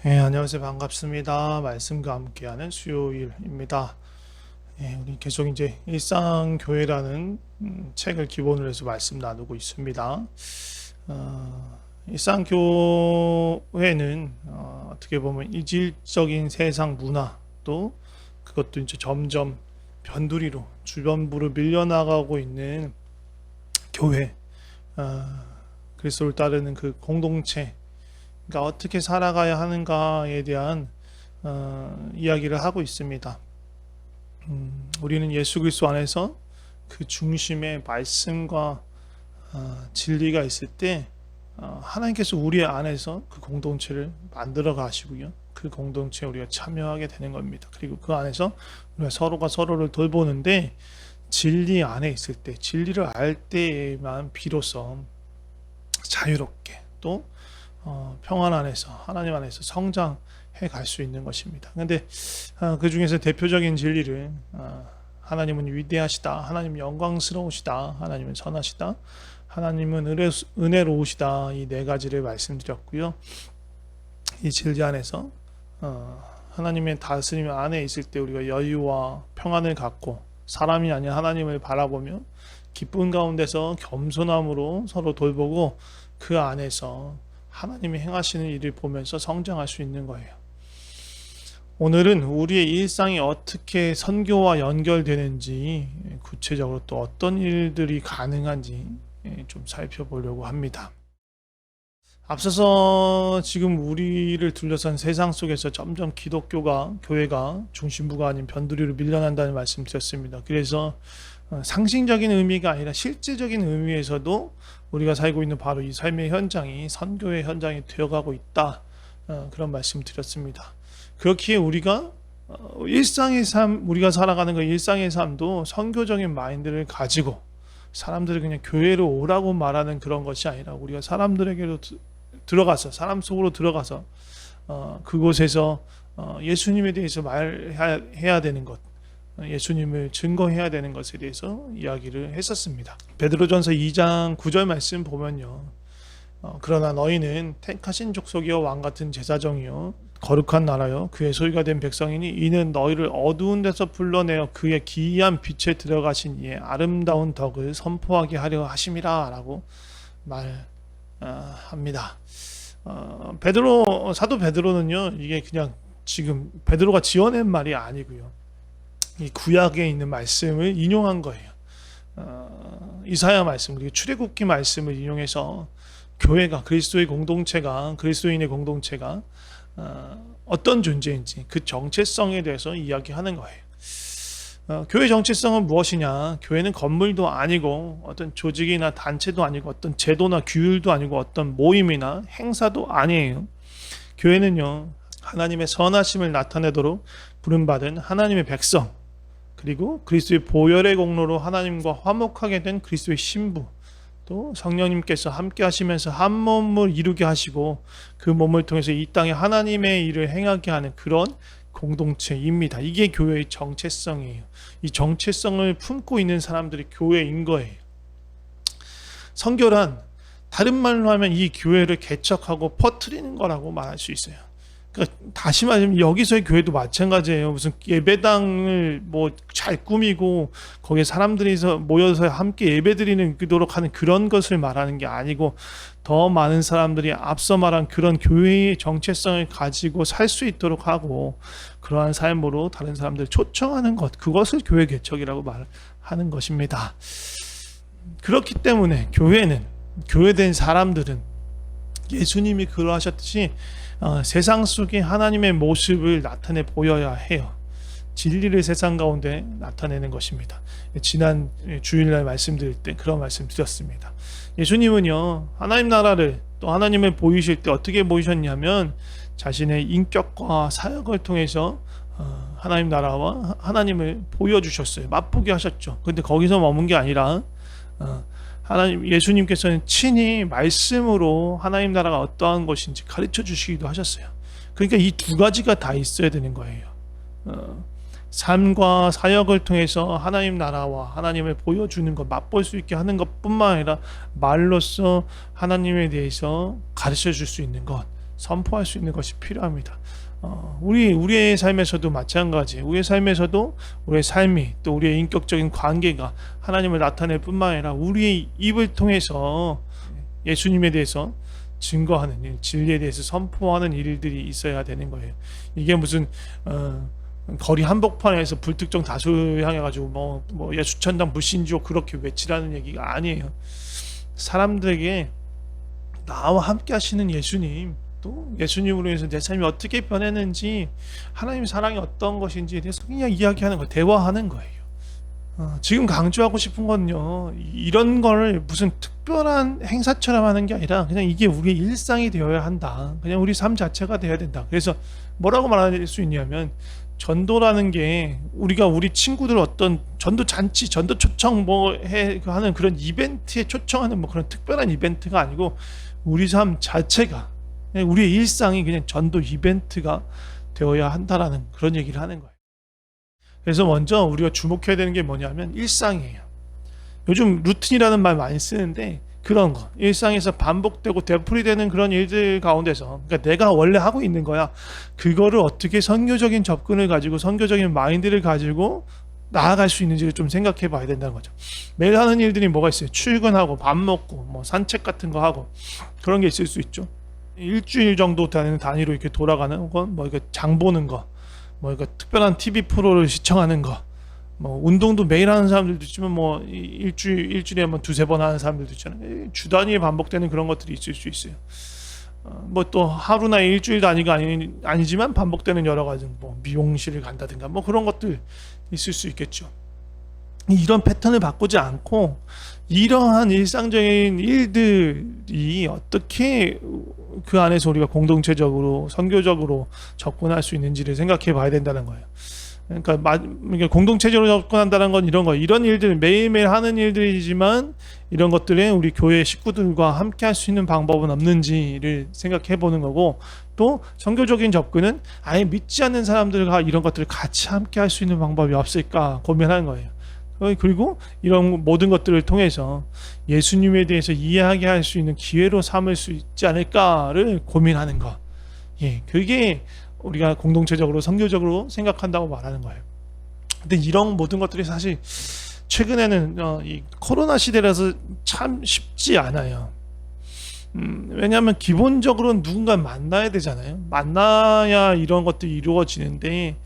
안녕하세요. 반갑습니다. 말씀과 함께하는 수요일입니다. 우리 계속 이제 일상교회라는 책을 기본으로 해서 말씀 나누고 있습니다. 일상교회는 어떻게 보면 이질적인 세상 문화 또 그것도 이제 점점 변두리로 주변부로 밀려나가고 있는 교회, 어, 그리스도를 따르는 그 공동체, 그러니까 어떻게 살아가야 하는가에 대한 이야기를 하고 있습니다. 우리는 예수 그리스도 안에서 그 중심에 말씀과 진리가 있을 때 하나님께서 우리 안에서 그 공동체를 만들어 가시고요. 그 공동체에 우리가 참여하게 되는 겁니다. 그리고 그 안에서 우리가 서로가 서로를 돌보는데 진리 안에 있을 때, 진리를 알 때에만 비로소 자유롭게 또 평안 안에서 하나님 안에서 성장해 갈 수 있는 것입니다. 그런데 그 중에서 대표적인 진리를 하나님은 위대하시다, 하나님 영광스러우시다, 하나님은 선하시다, 하나님은 은혜로우시다, 이 네 가지를 말씀드렸고요. 이 진리 안에서 하나님의 다스림 안에 있을 때 우리가 여유와 평안을 갖고 사람이 아닌 하나님을 바라보며 기쁜 가운데서 겸손함으로 서로 돌보고 그 안에서 하나님이 행하시는 일을 보면서 성장할 수 있는 거예요. 오늘은 우리의 일상이 어떻게 선교와 연결되는지, 구체적으로 또 어떤 일들이 가능한지 좀 살펴보려고 합니다. 앞서서 지금 우리를 둘러싼 세상 속에서 점점 교회가 중심부가 아닌 변두리로 밀려난다는 말씀 드렸습니다. 그래서 상징적인 의미가 아니라 실제적인 의미에서도 우리가 살고 있는 바로 이 삶의 현장이 선교의 현장이 되어가고 있다, 그런 말씀 드렸습니다. 그렇기에 우리가 일상의 삶, 우리가 살아가는 그 일상의 삶도 선교적인 마인드를 가지고 사람들을 그냥 교회로 오라고 말하는 그런 것이 아니라 우리가 사람들에게로 들어가서, 사람 속으로 들어가서 그곳에서 예수님에 대해서 말해야 되는 것, 예수님을 증거해야 되는 것에 대해서 이야기를 했었습니다. 베드로전서 2장 9절 말씀 보면요, 그러나 너희는 택하신 족속이요 왕같은 제사정이요 거룩한 나라요 그의 소유가 된 백성이니 이는 너희를 어두운 데서 불러내어 그의 기이한 빛에 들어가신 이의 아름다운 덕을 선포하게 하려 하심이라 라고 말합니다. 사도 베드로는요, 이게 그냥 지금 베드로가 지어낸 말이 아니고요, 이 구약에 있는 말씀을 인용한 거예요. 이사야 말씀, 그리고 출애굽기 말씀을 인용해서 교회가, 그리스도의 공동체가, 그리스도인의 공동체가 어떤 존재인지 그 정체성에 대해서 이야기하는 거예요. 교회 정체성은 무엇이냐? 교회는 건물도 아니고 어떤 조직이나 단체도 아니고 어떤 제도나 규율도 아니고 어떤 모임이나 행사도 아니에요. 교회는요, 하나님의 선하심을 나타내도록 부름받은 하나님의 백성, 그리고 그리스도의 보혈의 공로로 하나님과 화목하게 된 그리스도의 신부, 또 성령님께서 함께 하시면서 한 몸을 이루게 하시고 그 몸을 통해서 이 땅에 하나님의 일을 행하게 하는 그런 공동체입니다. 이게 교회의 정체성이에요. 이 정체성을 품고 있는 사람들이 교회인 거예요. 선교란 다른 말로 하면 이 교회를 개척하고 퍼뜨리는 거라고 말할 수 있어요. 그러니까 다시 말하면 여기서의 교회도 마찬가지예요. 무슨 예배당을 뭐 잘 꾸미고 거기에 사람들이 모여서 함께 예배드리는 그도록 하는 그런 것을 말하는 게 아니고, 더 많은 사람들이 앞서 말한 그런 교회의 정체성을 가지고 살 수 있도록 하고 그러한 삶으로 다른 사람들을 초청하는 것, 그것을 교회 개척이라고 말하는 것입니다. 그렇기 때문에 교회된 사람들은 예수님이 그러하셨듯이 세상 속에 하나님의 모습을 나타내 보여야 해요. 진리를 세상 가운데 나타내는 것입니다. 지난 주일날 말씀드릴 때 그런 말씀 드렸습니다. 예수님은요, 하나님 나라를 또 하나님을 보이실 때 어떻게 보이셨냐면 자신의 인격과 사역을 통해서 하나님 나라와 하나님을 보여주셨어요. 맛보게 하셨죠. 근데 거기서 머문 게 아니라 예수님께서는 친히 말씀으로 하나님 나라가 어떠한 것인지 가르쳐 주시기도 하셨어요. 그러니까 이 두 가지가 다 있어야 되는 거예요. 삶과 사역을 통해서 하나님 나라와 하나님을 보여주는 것, 맛볼 수 있게 하는 것뿐만 아니라 말로써 하나님에 대해서 가르쳐 줄 수 있는 것, 선포할 수 있는 것이 필요합니다. 우리의 삶에서도 마찬가지. 우리의 삶에서도 우리의 삶이 또 우리의 인격적인 관계가 하나님을 나타낼 뿐만 아니라 우리의 입을 통해서 예수님에 대해서 증거하는 일, 진리에 대해서 선포하는 일들이 있어야 되는 거예요. 이게 무슨 거리 한복판에서 불특정 다수 향해 가지고 뭐 예수천당 불신지옥 그렇게 외치라는 얘기가 아니에요. 사람들에게 나와 함께 하시는 예수님, 또 예수님으로 해서 내 삶이 어떻게 변했는지, 하나님 사랑이 어떤 것인지에 대해서 그냥 이야기하는 거예요. 대화하는 거예요. 지금 강조하고 싶은 건요, 이런 걸 무슨 특별한 행사처럼 하는 게 아니라 그냥 이게 우리의 일상이 되어야 한다. 그냥 우리 삶 자체가 되어야 된다. 그래서 뭐라고 말할 수 있냐면, 전도라는 게 우리가 우리 친구들 어떤 전도 잔치, 전도 초청 하는 그런 이벤트에 초청하는 그런 특별한 이벤트가 아니고, 우리 삶 자체가, 우리의 일상이 그냥 전도 이벤트가 되어야 한다라는 그런 얘기를 하는 거예요. 그래서 먼저 우리가 주목해야 되는 게 뭐냐면 일상이에요. 요즘 루틴이라는 말 많이 쓰는데, 그런 거, 일상에서 반복되고 되풀이되는 그런 일들 가운데서, 그러니까 내가 원래 하고 있는 거야, 그거를 어떻게 선교적인 접근을 가지고 선교적인 마인드를 가지고 나아갈 수 있는지를 좀 생각해 봐야 된다는 거죠. 매일 하는 일들이 뭐가 있어요? 출근하고 밥 먹고 산책 같은 거 하고 그런 게 있을 수 있죠. 일주일 정도 되는 단위로 이렇게 돌아가는 건 이거 장 보는 거, 이거 특별한 TV 프로를 시청하는 거, 운동도 매일 하는 사람들도 있지만 일주일에 두세 번 하는 사람들도 있잖아요. 주 단위에 반복되는 그런 것들이 있을 수 있어요. 또 하루나 일주일 단위가 아니지만 반복되는 여러 가지 미용실을 간다든가 그런 것들 있을 수 있겠죠. 이런 패턴을 바꾸지 않고 이러한 일상적인 일들이 어떻게 그 안에서 우리가 공동체적으로 선교적으로 접근할 수 있는지를 생각해 봐야 된다는 거예요. 그러니까 공동체적으로 접근한다는 건 이런 거예요. 이런 일들, 매일매일 하는 일들이지만 이런 것들에 우리 교회 식구들과 함께 할 수 있는 방법은 없는지를 생각해 보는 거고, 또 선교적인 접근은 아예 믿지 않는 사람들과 이런 것들을 같이 함께 할 수 있는 방법이 없을까 고민하는 거예요. 그리고 이런 모든 것들을 통해서 예수님에 대해서 이해하게 할 수 있는 기회로 삼을 수 있지 않을까를 고민하는 것. 그게 우리가 공동체적으로 선교적으로 생각한다고 말하는 거예요. 근데 이런 모든 것들이 사실 최근에는 이 코로나 시대라서 참 쉽지 않아요. 왜냐하면 기본적으로 누군가 만나야 되잖아요. 만나야 이런 것들이 이루어지는데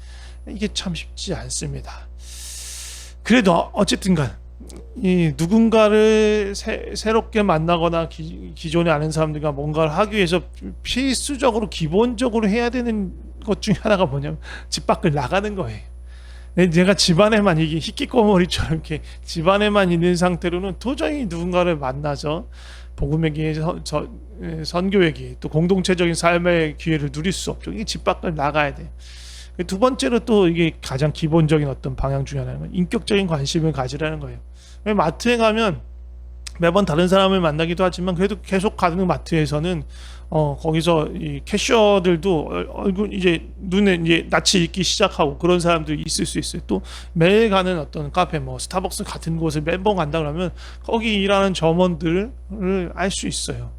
이게 참 쉽지 않습니다. 그래도 어쨌든간 이 누군가를 새롭게 만나거나 기존에 아는 사람들과 뭔가를 하기 위해서 필수적으로 기본적으로 해야 되는 것 중에 하나가 뭐냐면 집 밖을 나가는 거예요. 내가 집안에만 이게 히키코모리처럼 이렇게 집안에만 있는 상태로는 도저히 누군가를 만나서 복음의 기회, 선교의 기회, 또 공동체적인 삶의 기회를 누릴 수 없죠. 이게 집 밖을 나가야 돼요. 두 번째로 또 이게 가장 기본적인 어떤 방향 중에 하나는 인격적인 관심을 가지라는 거예요. 마트에 가면 매번 다른 사람을 만나기도 하지만 그래도 계속 가는 마트에서는 거기서 이 캐셔들도 얼굴 이제 눈에 이제 낯이 익기 시작하고 그런 사람들이 있을 수 있어요. 또 매일 가는 어떤 카페, 스타벅스 같은 곳을 매번 간다 그러면 거기 일하는 점원들을 알 수 있어요.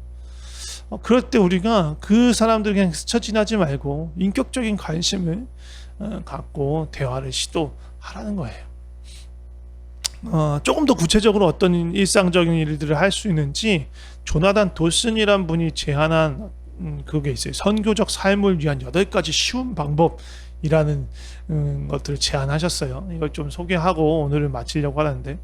그럴 때 우리가 그 사람들 그냥 스쳐 지나지 말고 인격적인 관심을 갖고 대화를 시도하라는 거예요. 조금 더 구체적으로 어떤 일상적인 일들을 할 수 있는지 조나단 도슨이란 분이 제안한 그게 있어요. 선교적 삶을 위한 8가지 쉬운 방법이라는 것들을 제안하셨어요. 이걸 좀 소개하고 오늘을 마치려고 하는데,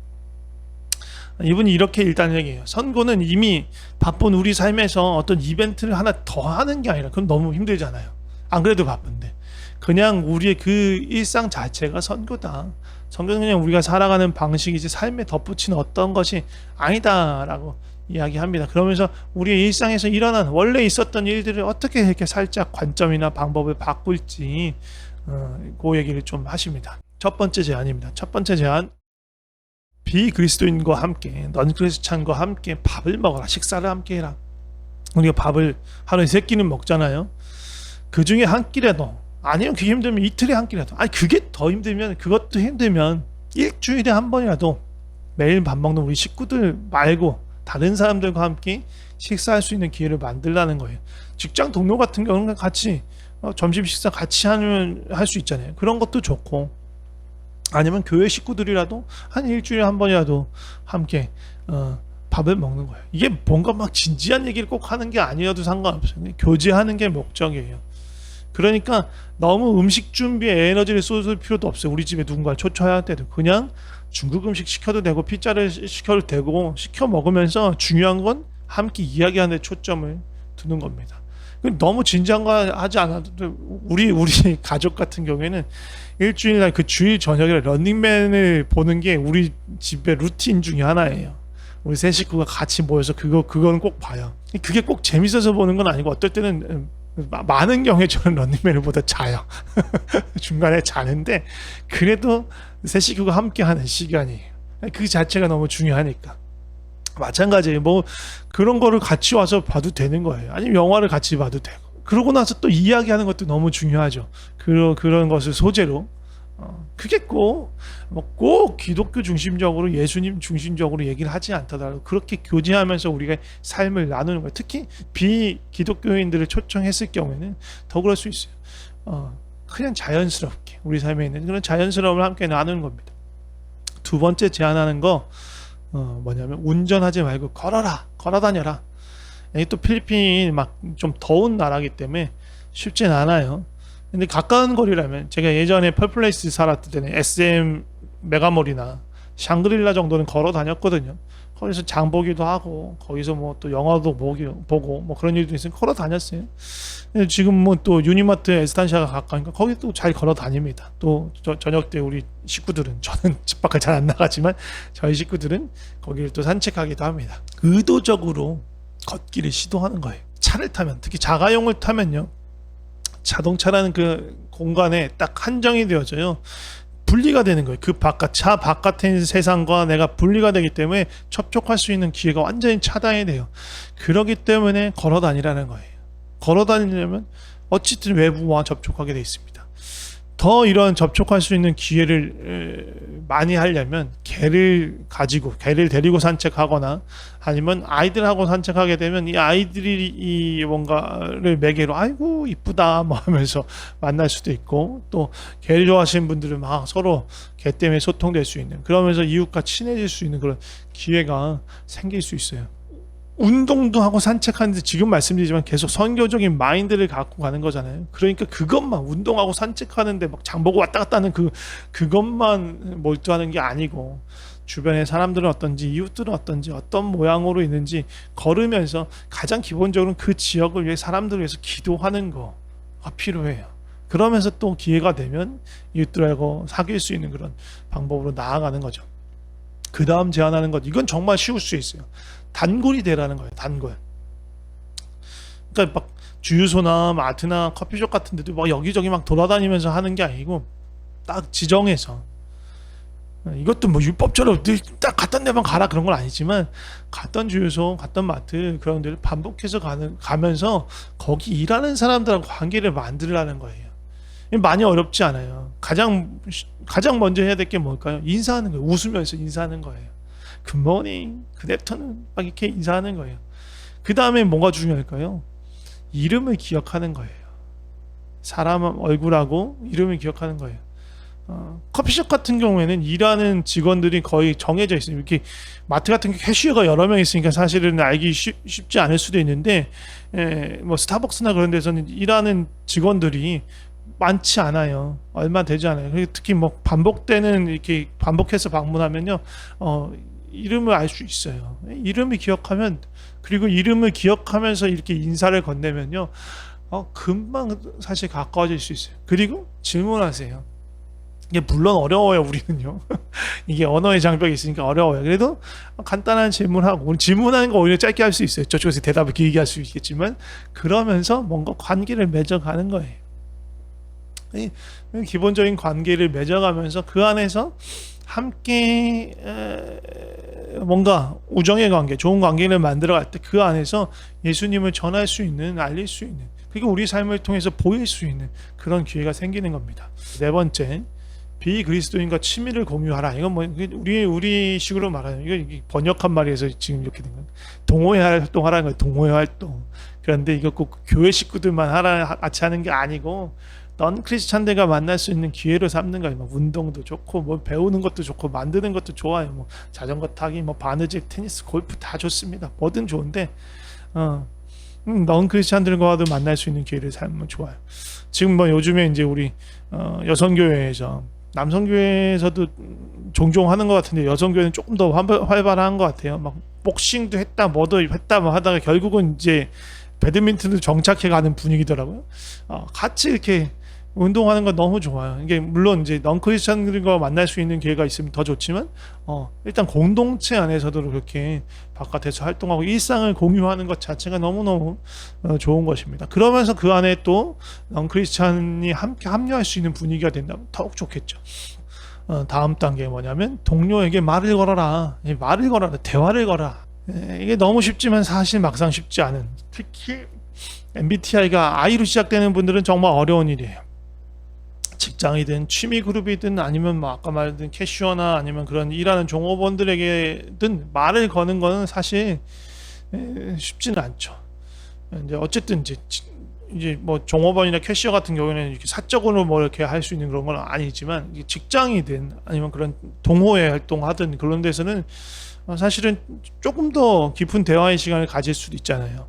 이분이 이렇게 일단 얘기해요. 선교는 이미 바쁜 우리 삶에서 어떤 이벤트를 하나 더 하는 게 아니라 그건 너무 힘들잖아요. 안 그래도 바쁜데 그냥 우리의 그 일상 자체가 선교다. 선교는 그냥 우리가 살아가는 방식이지 삶에 덧붙이는 어떤 것이 아니다라고 이야기합니다. 그러면서 우리의 일상에서 일어난 원래 있었던 일들을 어떻게 이렇게 살짝 관점이나 방법을 바꿀지 그 얘기를 좀 하십니다. 첫 번째 제안입니다. 첫 번째 제안, 비그리스도인과 함께, 넌 크리스찬과 함께 밥을 먹어라. 식사를 함께 해라. 우리가 밥을 하루에 3끼는 먹잖아요. 그 중에 한 끼라도, 아니면 그게 힘들면 이틀에 한 끼라도, 아니 그게 더 힘들면, 그것도 힘들면 일주일에 한 번이라도 매일 밥 먹는 우리 식구들 말고 다른 사람들과 함께 식사할 수 있는 기회를 만들라는 거예요. 직장 동료 같은 경우는 같이 점심 식사 같이 하면 할 수 있잖아요. 그런 것도 좋고, 아니면 교회 식구들이라도 한 일주일에 한 번이라도 함께 밥을 먹는 거예요. 이게 뭔가 막 진지한 얘기를 꼭 하는 게 아니어도 상관없어요. 교제하는 게 목적이에요. 그러니까 너무 음식 준비에 에너지를 쏟을 필요도 없어요. 우리 집에 누군가를 초청할 때도 그냥 중국 음식 시켜도 되고 피자를 시켜도 되고, 시켜 먹으면서 중요한 건 함께 이야기하는 데 초점을 두는 겁니다. 너무 진지한 거 하지 않아도, 우리 가족 같은 경우에는 일주일날 그 주일 저녁에 런닝맨을 보는 게 우리 집의 루틴 중에 하나예요. 우리 세 식구가 같이 모여서 그건 꼭 봐요. 그게 꼭 재밌어서 보는 건 아니고, 어떨 때는 많은 경우에 저는 런닝맨을 보다 자요. 중간에 자는데, 그래도 세 식구가 함께 하는 시간이에요. 그 자체가 너무 중요하니까. 마찬가지예요. 뭐 그런 거를 같이 와서 봐도 되는 거예요. 아니면 영화를 같이 봐도 되고. 그러고 나서 또 이야기하는 것도 너무 중요하죠. 그런 것을 소재로. 그게 꼭 기독교 중심적으로, 예수님 중심적으로 얘기를 하지 않더라도 그렇게 교제하면서 우리가 삶을 나누는 거예요. 특히 비기독교인들을 초청했을 경우에는 더 그럴 수 있어요. 그냥 자연스럽게 우리 삶에 있는 그런 자연스러움을 함께 나누는 겁니다. 두 번째 제안하는 거 뭐냐면, 운전하지 말고 걸어 다녀라. 여기 또 필리핀 막 좀 더운 나라기 때문에 쉽진 않아요. 근데 가까운 거리라면, 제가 예전에 펄플레이스 살았을 때는 SM 메가몰이나 샹그릴라 정도는 걸어 다녔거든요. 거기서 장 보기도 하고, 거기서 뭐 또 영화도 보고 뭐 그런 일도 있으면 걸어 다녔어요. 근데 지금 뭐 또 유니마트 에스탄샤가 가까우니까 거기 또 잘 걸어 다닙니다. 또 저녁 때 우리 식구들은, 저는 집 밖을 잘 안 나가지만 저희 식구들은 거기를 또 산책하기도 합니다. 의도적으로 걷기를 시도하는 거예요. 차를 타면, 특히 자가용을 타면요, 자동차라는 그 공간에 딱 한정이 되어져요. 분리가 되는 거예요. 그 차 바깥에 있는 세상과 내가 분리가 되기 때문에 접촉할 수 있는 기회가 완전히 차단이 돼요. 그렇기 때문에 걸어 다니라는 거예요. 걸어 다니려면 어쨌든 외부와 접촉하게 돼 있습니다. 더 이런 접촉할 수 있는 기회를 많이 하려면 개를 데리고 산책하거나, 아니면 아이들하고 산책하게 되면 이 아이들이 이 뭔가를 매개로 아이고 이쁘다 뭐 하면서 만날 수도 있고, 또 개를 좋아하시는 분들은 막 서로 개 때문에 소통될 수 있는, 그러면서 이웃과 친해질 수 있는 그런 기회가 생길 수 있어요. 운동도 하고 산책하는데, 지금 말씀드리지만 계속 선교적인 마인드를 갖고 가는 거잖아요. 그러니까 그것만, 운동하고 산책하는데 막 장보고 왔다 갔다 하는 그것만 몰두하는 게 아니고, 주변의 사람들은 어떤지, 이웃들은 어떤지, 어떤 모양으로 있는지 걸으면서 가장 기본적으로 그 지역을 위해, 사람들을 위해서 기도하는 거가 필요해요. 그러면서 또 기회가 되면 이웃들하고 사귈 수 있는 그런 방법으로 나아가는 거죠. 그 다음 제안하는 것, 이건 정말 쉬울 수 있어요. 단골이 되라는 거예요. 단골. 그러니까 막 주유소나 마트나 커피숍 같은 데도 막 여기저기 막 돌아다니면서 하는 게 아니고, 딱 지정해서, 이것도 뭐 율법처럼 딱 갔던 데만 가라 그런 건 아니지만, 갔던 주유소, 갔던 마트, 그런 데를 반복해서 가면서 거기 일하는 사람들하고 관계를 만들라는 거예요. 많이 어렵지 않아요. 가장 먼저 해야 될 게 뭘까요? 인사하는 거예요. 웃으면서 인사하는 거예요. 굿모닝, 굿애프터눈 막 이렇게 인사하는 거예요. 그 다음에 뭐가 중요할까요? 이름을 기억하는 거예요. 사람 얼굴하고 이름을 기억하는 거예요. 커피숍 같은 경우에는 일하는 직원들이 거의 정해져 있어요. 이렇게 마트 같은 게 캐시어가 여러 명 있으니까 사실은 알기 쉽지 않을 수도 있는데, 뭐 스타벅스나 그런 데서는 일하는 직원들이 많지 않아요. 얼마 되지 않아요. 특히 뭐 이렇게 반복해서 방문하면요, 이름을 알 수 있어요. 이름을 기억하면, 그리고 이름을 기억하면서 이렇게 인사를 건네면요, 금방 사실 가까워질 수 있어요. 그리고 질문하세요. 이게 물론 어려워요, 우리는요. 이게 언어의 장벽이 있으니까 어려워요. 그래도 간단한 질문하고, 질문하는 거 오히려 짧게 할 수 있어요. 저쪽에서 대답을 길게 할 수 있겠지만, 그러면서 뭔가 관계를 맺어가는 거예요. 기본적인 관계를 맺어가면서 그 안에서 함께 뭔가 우정의 관계, 좋은 관계를 만들어갈 때 그 안에서 예수님을 전할 수 있는, 알릴 수 있는, 그게 우리 삶을 통해서 보일 수 있는 그런 기회가 생기는 겁니다. 네 번째, 비그리스도인과 취미를 공유하라. 이건 뭐 우리 식으로 말하는 이거 번역한 말에서 지금 이렇게 된 거예요. 동호회 활동하라는 거예요. 동호회 활동. 그런데 이거 꼭 교회 식구들만 같이 하는 게 아니고 넌 크리스찬들과 만날 수 있는 기회로 삼는 거예요. 뭐 운동도 좋고 뭐 배우는 것도 좋고 만드는 것도 좋아요. 뭐 자전거 타기, 뭐 바느질, 테니스, 골프 다 좋습니다. 뭐든 좋은데 넌 크리스찬들과도 만날 수 있는 기회를 삼으면 좋아요. 지금 뭐 요즘에 이제 우리 여성교회에서 남성교회에서도 종종 하는 것 같은데 여성교회는 조금 더 활발한 것 같아요. 막 복싱도 했다, 뭐도 했다, 뭐 하다가 결국은 이제 배드민턴도 정착해 가는 분위기더라고요. 같이 이렇게 운동하는 건 너무 좋아요. 이게 물론 이제 넌크리스천들과 만날 수 있는 기회가 있으면 더 좋지만 일단 공동체 안에서도 그렇게 바깥에서 활동하고 일상을 공유하는 것 자체가 너무너무 좋은 것입니다. 그러면서 그 안에 또 넌크리스천이 함께 합류할 수 있는 분위기가 된다면 더욱 좋겠죠. 다음 단계 뭐냐면 동료에게 말을 걸어라. 말을 걸어라. 대화를 걸어라. 이게 너무 쉽지만 사실 막상 쉽지 않은, 특히 MBTI가 I로 시작되는 분들은 정말 어려운 일이에요. 직장이든 취미 그룹이든 아니면 뭐 아까 말했던 캐시어나 아니면 그런 일하는 종업원들에게든 말을 거는 거는 사실 쉽지는 않죠. 이제 어쨌든 이제 뭐 종업원이나 캐시어 같은 경우에는 이렇게 사적으로 뭐 이렇게 할 수 있는 그런 건 아니지만 직장이든 아니면 그런 동호회 활동하든 그런 데서는 사실은 조금 더 깊은 대화의 시간을 가질 수도 있잖아요.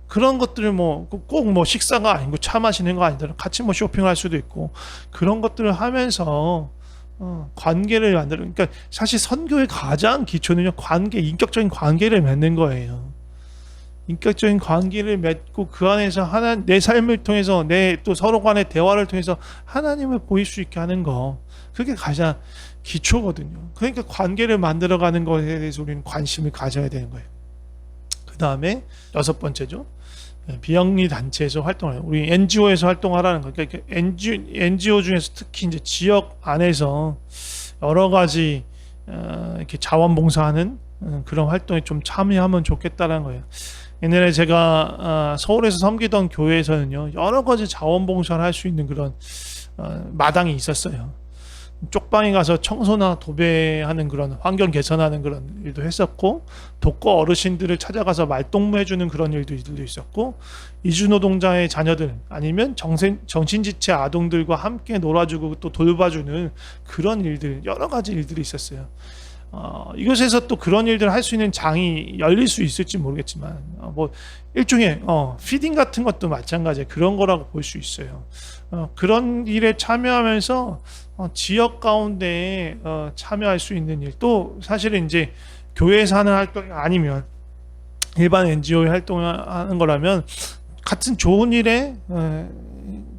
그런 것들을 뭐 꼭 뭐 식사가 아니고 차 마시는 거 아니더라도 같이 뭐 쇼핑할 수도 있고 그런 것들을 하면서 관계를 만들어. 그러니까 사실 선교의 가장 기초는요, 관계, 인격적인 관계를 맺는 거예요. 인격적인 관계를 맺고 그 안에서 내 삶을 통해서 내 또 서로 간의 대화를 통해서 하나님을 보일 수 있게 하는 거, 그게 가장 기초거든요. 그러니까 관계를 만들어가는 것에 대해서 우리는 관심을 가져야 되는 거예요. 그 다음에 여섯 번째죠. 비영리 단체에서 활동을 해요. 우리 NGO에서 활동하라는 거. 그러니까 NGO 중에서 특히 이제 지역 안에서 여러 가지 이렇게 자원봉사하는 그런 활동에 좀 참여하면 좋겠다는 거예요. 옛날에 제가 서울에서 섬기던 교회에서는요, 여러 가지 자원봉사를 할 수 있는 그런 마당이 있었어요. 쪽방에 가서 청소나 도배하는 그런 환경 개선하는 그런 일도 했었고, 독거 어르신들을 찾아가서 말동무 해주는 그런 일도 있었고, 이주노동자의 자녀들 아니면 정신지체 아동들과 함께 놀아주고 또 돌봐주는 그런 일들, 여러 가지 일들이 있었어요. 이곳에서 또 그런 일들을 할 수 있는 장이 열릴 수 있을지 모르겠지만 뭐 일종의 피딩 같은 것도 마찬가지예요. 그런 거라고 볼 수 있어요. 그런 일에 참여하면서 지역 가운데 참여할 수 있는 일, 또 사실은 이제 교회에서 하는 활동이 아니면 일반 NGO의 활동을 하는 거라면 같은 좋은 일에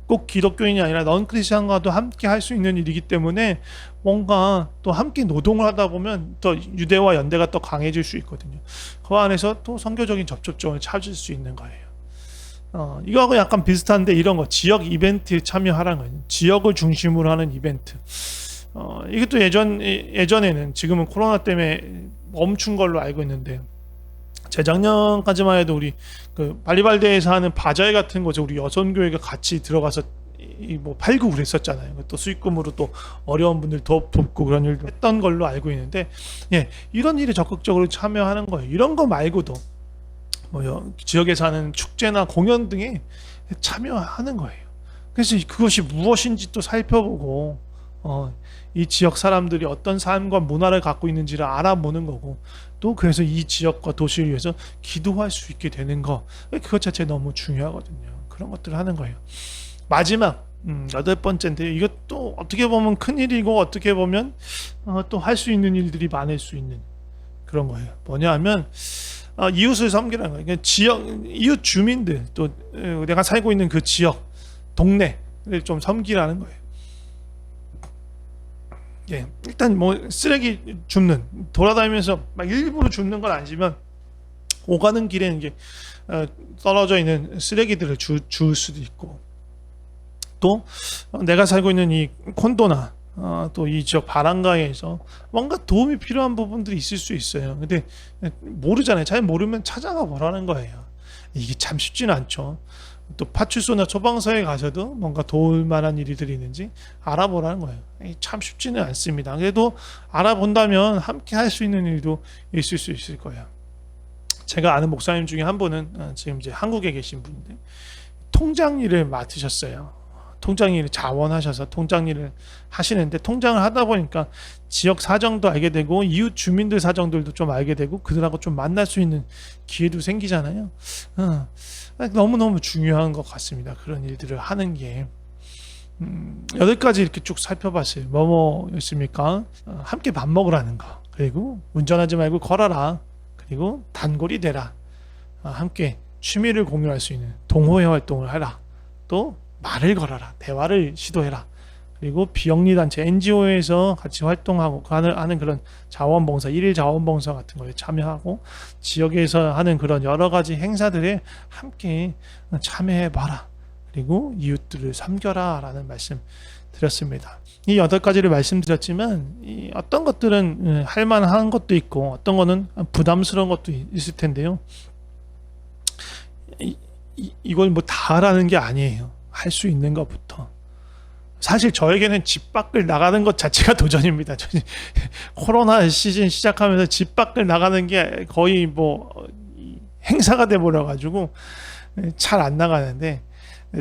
꼭 기독교인이 아니라 넌크리스천과도 함께 할 수 있는 일이기 때문에 뭔가 또 함께 노동을 하다 보면 더 유대와 연대가 더 강해질 수 있거든요. 그 안에서 또 선교적인 접촉점을 찾을 수 있는 거예요. 이거하고 약간 비슷한데 이런 거 지역 이벤트에 참여하라는 거예요. 지역을 중심으로 하는 이벤트. 이것도 예전에는, 지금은 코로나 때문에 멈춘 걸로 알고 있는데, 재작년까지만 해도 우리 그 발리발데에서 하는 바자회 같은 거죠. 우리 여선교회가 같이 들어가서 뭐 팔고 그랬었잖아요. 또 수익금으로 또 어려운 분들 돕고 그런 일도 했던 걸로 알고 있는데, 이런 일에 적극적으로 참여하는 거예요. 이런 거 말고도 뭐 지역에서 하는 축제나 공연 등에 참여하는 거예요. 그래서 그것이 무엇인지 또 살펴보고 이 지역 사람들이 어떤 삶과 문화를 갖고 있는지를 알아보는 거고, 또 그래서 이 지역과 도시를 위해서 기도할 수 있게 되는 거, 그것 자체 너무 중요하거든요. 그런 것들을 하는 거예요. 마지막 여덟 번째인데, 이것도 어떻게 보면 큰일이고 어떻게 보면 또 할 수 있는 일들이 많을 수 있는 그런 거예요. 뭐냐 하면 이웃을 섬기라는 거예요. 그러니까 이웃 주민들, 또 내가 살고 있는 그 지역, 동네를 좀 섬기라는 거예요. 일단 뭐 쓰레기 줍는, 돌아다니면서 막 일부러 줍는 건 아니지만 오가는 길에 이제 떨어져 있는 쓰레기들을 줄 수도 있고, 또 내가 살고 있는 이 콘도나 또 이 지역 바람가에서 뭔가 도움이 필요한 부분들이 있을 수 있어요. 근데 모르잖아요. 잘 모르면 찾아가 보라는 거예요. 이게 참 쉽지는 않죠. 또 파출소나 소방서에 가셔도 뭔가 도울 만한 일들이 있는지 알아보라는 거예요. 참 쉽지는 않습니다. 그래도 알아본다면 함께 할 수 있는 일도 있을 수 있을 거예요. 제가 아는 목사님 중에 한 분은 지금 이제 한국에 계신 분인데 통장 일을 맡으셨어요. 통장 일을 자원하셔서 통장 일을 하시는데, 통장을 하다 보니까 지역 사정도 알게 되고 이웃 주민들 사정들도 좀 알게 되고 그들하고 좀 만날 수 있는 기회도 생기잖아요. 너무너무 중요한 것 같습니다. 그런 일들을 하는 게. 8가지 이렇게 쭉 살펴봤어요. 뭐였습니까? 함께 밥 먹으라는 거, 그리고 운전하지 말고 걸어라, 그리고 단골이 되라, 함께 취미를 공유할 수 있는 동호회 활동을 하라, 또 말을 걸어라, 대화를 시도해라, 그리고 비영리단체 NGO에서 같이 활동하고 하는 그런 자원봉사, 일일 자원봉사 같은 거에 참여하고 지역에서 하는 그런 여러 가지 행사들에 함께 참여해봐라, 그리고 이웃들을 섬겨라 라는 말씀 드렸습니다. 이 8가지를 말씀드렸지만 이 어떤 것들은 할만한 것도 있고 어떤 거는 부담스러운 것도 있을 텐데요. 이걸 뭐 다 하라는 게 아니에요. 할 수 있는 것부터. 사실 저에게는 집 밖을 나가는 것 자체가 도전입니다. 코로나 시즌 시작하면서 집 밖을 나가는 게 거의 뭐 행사가 돼 버려 가지고 잘 안 나가는데,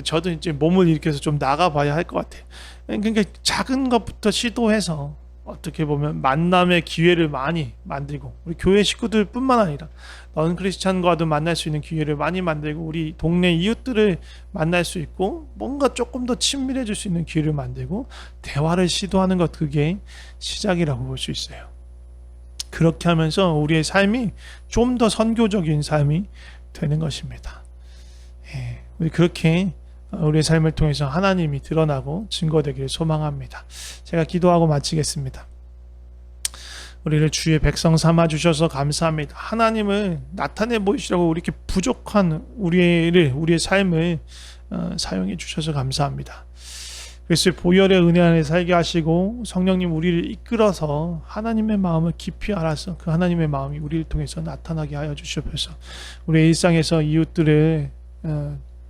저도 이제 몸을 일으켜서 좀 나가봐야 할 것 같아요. 그러니까 작은 것부터 시도해서 어떻게 보면 만남의 기회를 많이 만들고, 우리 교회 식구들뿐만 아니라 넌 크리스찬과도 만날 수 있는 기회를 많이 만들고, 우리 동네 이웃들을 만날 수 있고 뭔가 조금 더 친밀해질 수 있는 기회를 만들고 대화를 시도하는 것, 그게 시작이라고 볼 수 있어요. 그렇게 하면서 우리의 삶이 좀 더 선교적인 삶이 되는 것입니다. 우리 그렇게 우리의 삶을 통해서 하나님이 드러나고 증거되기를 소망합니다. 제가 기도하고 마치겠습니다. 우리를 주의 백성 삼아 주셔서 감사합니다. 하나님을 나타내 보이시라고 이렇게 부족한 우리의 삶을 사용해 주셔서 감사합니다. 그리스도의 보혈의 은혜 안에 살게 하시고 성령님 우리를 이끌어서 하나님의 마음을 깊이 알아서 그 하나님의 마음이 우리를 통해서 나타나게 하여 주시옵소서. 우리의 일상에서 이웃들을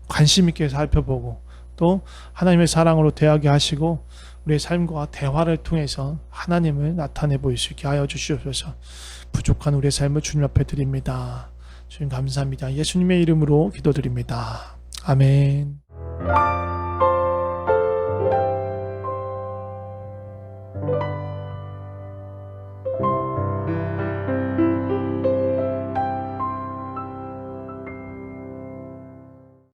관심 있게 살펴보고 또 하나님의 사랑으로 대하게 하시고 우리의 삶과 대화를 통해서 하나님을 나타내 보일 수 있게 하여 주시옵소서. 부족한 우리의 삶을 주님 앞에 드립니다. 주님 감사합니다. 예수님의 이름으로 기도드립니다. 아멘.